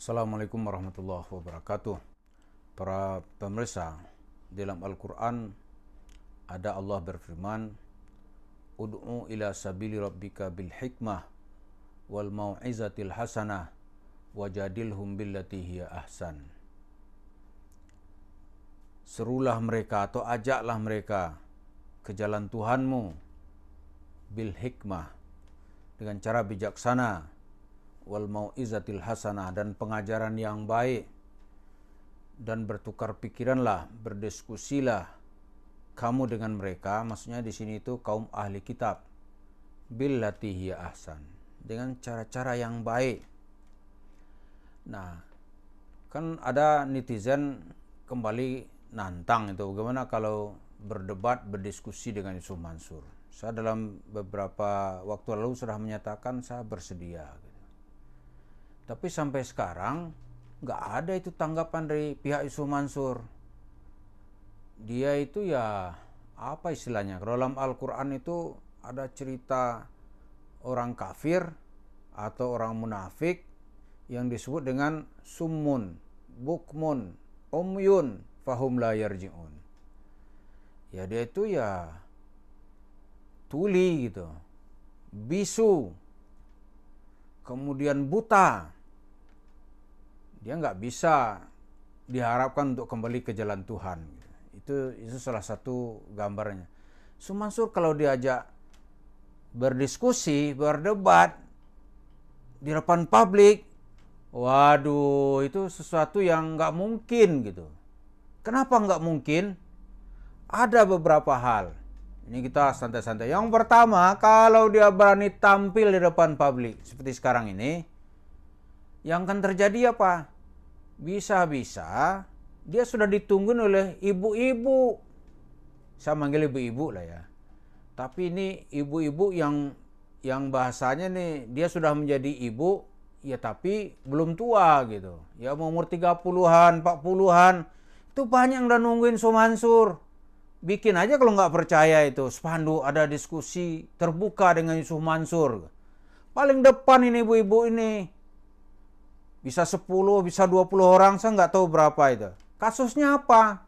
Assalamualaikum warahmatullahi wabarakatuh. Para pemirsa, dalam Al-Quran ada Allah berfirman, Ud'u ila sabili rabbika bil hikmah wal mau'izatil hasanah wajadilhum billati hiya ahsan. Serulah mereka atau ajaklah mereka ke jalan Tuhanmu bil hikmah, dengan cara bijaksana, wal mau'izatil hasanah, dan pengajaran yang baik, dan bertukar pikiranlah, berdiskusilah kamu dengan mereka, maksudnya di sini itu kaum ahli kitab, billati hiya ahsan, dengan cara-cara yang baik. Nah, kan ada netizen kembali nantang itu, bagaimana kalau berdebat, berdiskusi dengan Yusuf Mansur. Saya dalam beberapa waktu lalu sudah menyatakan saya bersedia. Tapi sampai sekarang nggak ada itu tanggapan dari pihak Yusuf Mansur. Dia itu ya apa istilahnya? Kalau dalam Al-Quran itu ada cerita orang kafir atau orang munafik yang disebut dengan summun, bukmun, umyun, fahum la yarji'un. Ya dia itu ya tuli gitu, bisu, kemudian buta. Dia nggak bisa diharapkan untuk kembali ke jalan Tuhan. Itu salah satu gambarnya. Yusuf Mansur kalau diajak berdiskusi, berdebat di depan publik, waduh, itu sesuatu yang nggak mungkin gitu. Kenapa nggak mungkin? Ada beberapa hal. Ini kita santai-santai. Yang pertama, kalau dia berani tampil di depan publik seperti sekarang ini, yang akan terjadi apa? Bisa-bisa dia sudah ditunggu oleh ibu-ibu. Saya manggil ibu-ibu lah ya. Tapi ini ibu-ibu yang bahasanya nih, dia sudah menjadi ibu, ya tapi belum tua gitu. Ya umur 30-an, 40-an. Itu banyak yang udah nungguin Yusuf Mansur. Bikin aja kalau nggak percaya itu, spanduk ada diskusi terbuka dengan Yusuf Mansur. Paling depan ini ibu-ibu ini. Bisa 10, bisa 20 orang, saya nggak tahu berapa itu. Kasusnya apa?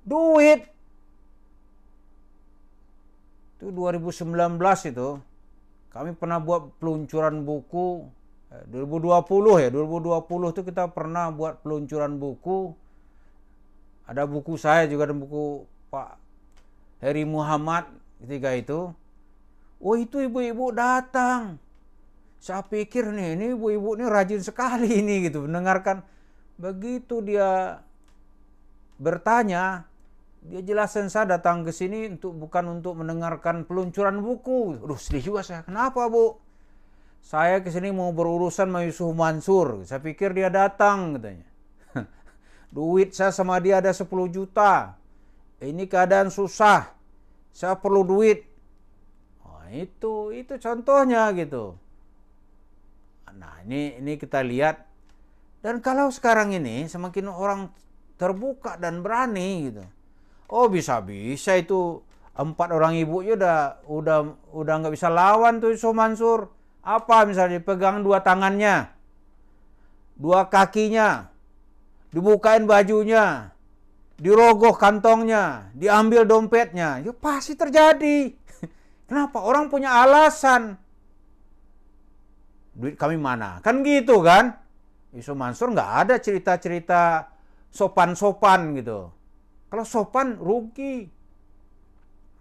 Duit. Itu 2019 itu, kami pernah buat peluncuran buku, 2020 itu kita pernah buat peluncuran buku. Ada buku saya juga, ada buku Pak Heri Muhammad ketika itu. Oh itu ibu-ibu datang. Saya pikir ini ibu-ibu ini rajin sekali ini gitu mendengarkan. Begitu dia bertanya, dia jelasin saya datang ke sini bukan untuk mendengarkan peluncuran buku. Aduh, sedih juga saya. Kenapa, Bu? Saya ke sini mau berurusan sama Yusuf Mansur. Saya pikir dia datang katanya. Duit saya sama dia ada 10 juta. Ini keadaan susah. Saya perlu duit. Oh, itu contohnya gitu. Nah, ini kita lihat. Dan kalau sekarang ini semakin orang terbuka dan berani gitu. Oh, bisa-bisa itu 4 orang ibu udah nggak bisa lawan tuh Yusuf Mansur. Apa misalnya dipegang 2 tangannya, 2 kakinya, dibukain bajunya, dirogoh kantongnya, diambil dompetnya. Ya pasti terjadi. Kenapa? Orang punya alasan. Duit kami mana? Kan gitu kan? Yusuf Mansur nggak ada cerita-cerita sopan-sopan gitu. Kalau sopan rugi.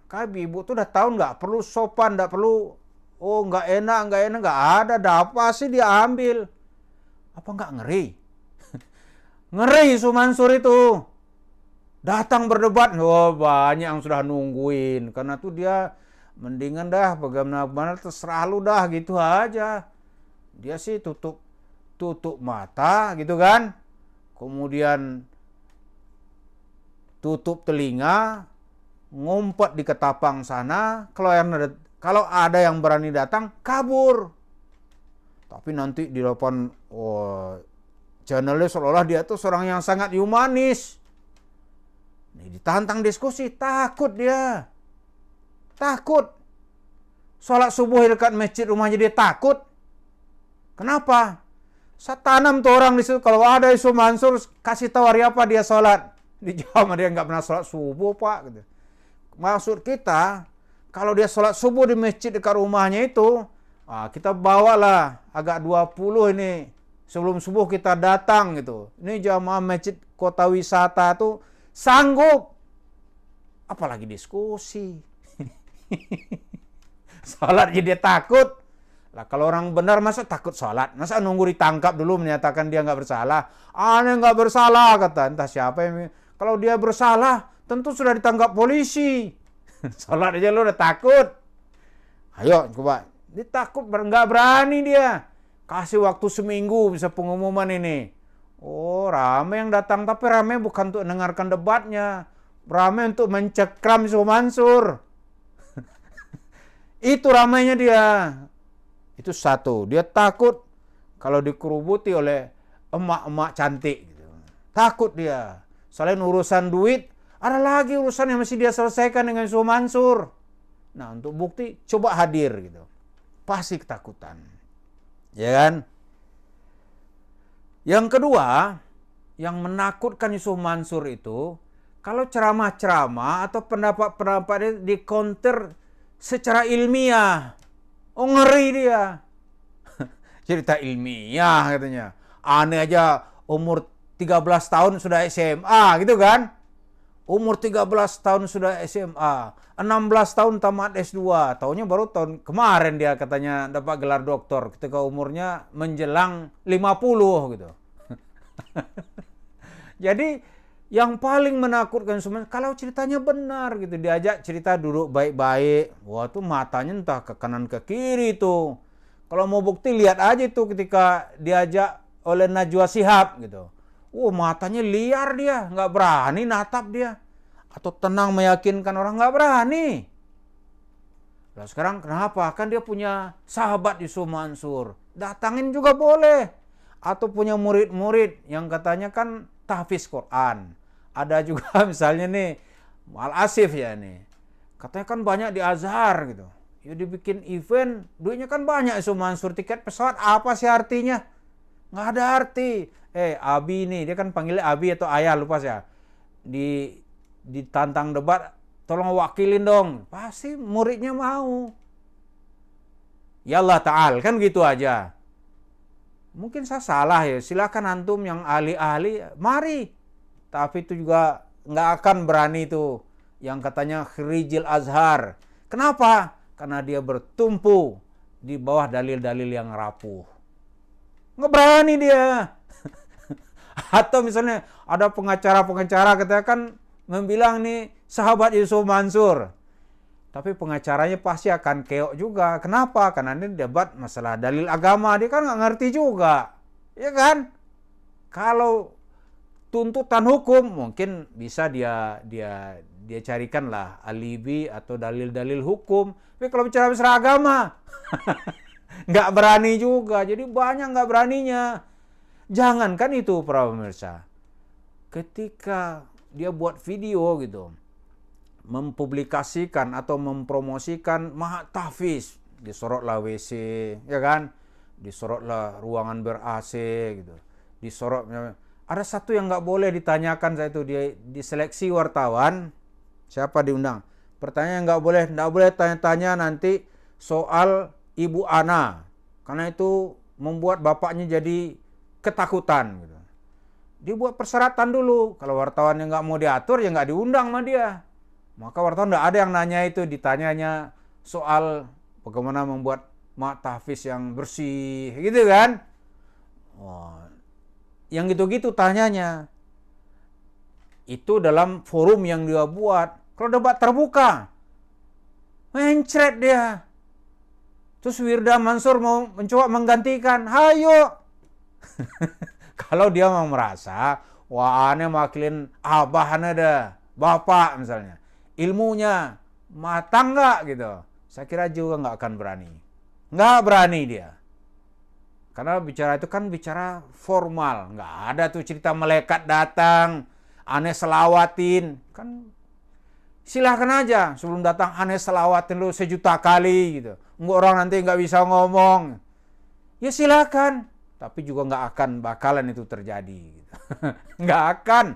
Kami ibu tuh udah tahu nggak perlu sopan, nggak perlu nggak enak, nggak ada. Dapat sih dia ambil. Apa nggak ngeri? Ngeri Yusuf Mansur itu. Datang berdebat, banyak yang sudah nungguin. Karena tuh dia mendingan dah bagaimana terserah lu dah gitu aja. Dia sih tutup mata gitu kan, kemudian tutup telinga, ngumpet di ketapang sana. Kalau ada yang berani datang, kabur. Tapi nanti di depan channelnya seolah-olah dia tuh seorang yang sangat humanis. Nih ditantang diskusi, takut dia. Takut. Sholat subuh dekat masjid rumahnya dia takut. Kenapa? Saya tanam tuh orang di situ. Kalau ada isu Mansur, kasih tahu hari apa dia sholat. Dijawab dia nggak pernah sholat subuh pak. Gitu. Maksud kita, kalau dia sholat subuh di masjid dekat rumahnya itu, kita bawalah agak 20 ini. Sebelum subuh kita datang gitu. Ini jamaah masjid kota wisata tuh sanggup. Apalagi diskusi. Sholat jadi dia takut. Lah kalau orang benar masa takut sholat? Masa nunggu ditangkap dulu menyatakan dia nggak bersalah? Aneh nggak bersalah kata entah siapa yang... Kalau dia bersalah tentu sudah ditangkap polisi. Sholat aja lu udah takut. Ayo coba. Dia takut nggak berani dia. Kasih waktu seminggu bisa pengumuman ini. Oh rame yang datang tapi rame bukan untuk mendengarkan debatnya. Rame untuk mencekram Yusuf Mansur. Itu ramainya dia. Itu satu, dia takut kalau dikerubuti oleh emak-emak cantik. Gitu. Takut dia. Selain urusan duit, ada lagi urusan yang mesti dia selesaikan dengan Yusuf Mansur. Nah, untuk bukti, coba hadir. Gitu. Pasti ketakutan. Ya kan? Yang kedua, yang menakutkan Yusuf Mansur itu, kalau ceramah-ceramah atau pendapat-pendapatnya di counter secara ilmiah. Oh ngeri dia. Cerita ilmiah katanya. Aneh aja umur 13 tahun sudah SMA gitu kan. Umur 13 tahun sudah SMA. 16 tahun tamat S2. Tahunnya baru tahun kemarin dia katanya dapat gelar doktor. Ketika umurnya menjelang 50 gitu. Jadi yang paling menakutkan sebenarnya kalau ceritanya benar gitu, diajak cerita duduk baik-baik, wah tuh matanya entah ke kanan ke kiri tuh. Kalau mau bukti lihat aja tuh ketika diajak oleh Najwa Shihab gitu. Matanya liar dia, nggak berani natap dia. Atau tenang meyakinkan orang nggak berani. Nah sekarang kenapa? Kan dia punya sahabat Yusuf Mansur. Datangin juga boleh. Atau punya murid-murid yang katanya kan tahfiz Quran. Ada juga misalnya nih, Al-Asif ya nih. Katanya kan banyak di Azhar gitu. Ya dibikin event, duitnya kan banyak Yusuf Mansur. Tiket pesawat apa sih artinya? Nggak ada arti. Abi nih, dia kan panggilnya Abi atau Ayah, lupa saya. Ditantang debat, tolong wakilin dong. Pasti muridnya mau. Ya Allah Ta'ala, kan gitu aja. Mungkin saya salah ya, silakan antum yang ahli-ahli, mari. Tapi itu juga nggak akan berani itu yang katanya Khirijil Azhar. Kenapa? Karena dia bertumpu di bawah dalil-dalil yang rapuh. Nggak berani dia. Atau misalnya ada pengacara-pengacara katanya kan membilang nih sahabat Yusuf Mansur. Tapi pengacaranya pasti akan keok juga. Kenapa? Karena ini debat masalah dalil agama. Dia kan nggak ngerti juga. Ya kan? Kalau tuntutan hukum mungkin bisa dia carikan lah alibi atau dalil-dalil hukum. Tapi kalau bicara masalah agama, nggak berani juga. Jadi banyak nggak beraninya. Jangankan itu para pemirsa. Ketika dia buat video gitu, mempublikasikan atau mempromosikan mahat tahfiz, disorotlah WC, ya kan? Disorotlah ruangan ber-AC gitu. Disorot. Ada satu yang nggak boleh ditanyakan saya itu, dia diseleksi wartawan, siapa diundang. Pertanyaan nggak boleh tanya-tanya nanti soal Ibu Ana, karena itu membuat bapaknya jadi ketakutan. Gitu. Dia buat persyaratan dulu, kalau wartawan yang nggak mau diatur ya nggak diundang sama dia. Maka wartawan nggak ada yang nanya itu, ditanyanya soal bagaimana membuat mak tahfiz yang bersih, gitu kan? Yang gitu-gitu tanyanya. Itu dalam forum yang dia buat. Kalau debat terbuka, mencret dia. Terus Wirda Mansur mau mencoba menggantikan. Hayo. Kalau dia mau merasa, wah aneh makilin abah ada, bapak misalnya. Ilmunya matang nggak gitu. Saya kira juga nggak akan berani. Nggak berani dia. Karena bicara itu kan bicara formal. Nggak ada tuh cerita malaikat datang, aneh selawatin. Kan silahkan aja sebelum datang aneh selawatin lu 1 juta kali gitu. Nggak orang nanti nggak bisa ngomong. Ya silakan. tapi juga nggak akan bakalan itu terjadi. Gitu. Nggak akan.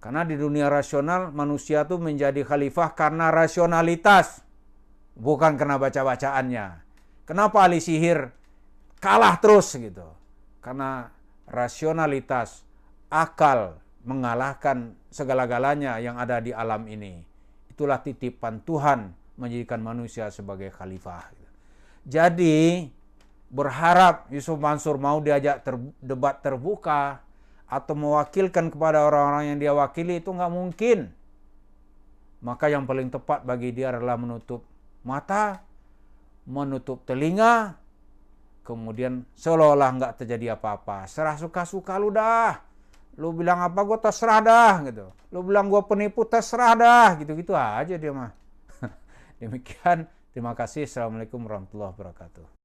Karena di dunia rasional manusia tuh menjadi khalifah karena rasionalitas, bukan karena baca-bacaannya. Kenapa ahli sihir kalah terus gitu? Karena rasionalitas, akal mengalahkan segala-galanya yang ada di alam ini. Itulah titipan Tuhan menjadikan manusia sebagai khalifah. Jadi berharap Yusuf Mansur mau diajak debat terbuka atau mewakilkan kepada orang-orang yang dia wakili itu nggak mungkin. Maka yang paling tepat bagi dia adalah menutup mata, menutup telinga, kemudian seolah-olah nggak terjadi apa-apa. Serah suka-suka lu dah. Lu bilang apa gue terserah dah gitu. Lu bilang gue penipu terserah dah. Gitu-gitu aja dia mah. Demikian. Terima kasih. Assalamualaikum warahmatullahi wabarakatuh.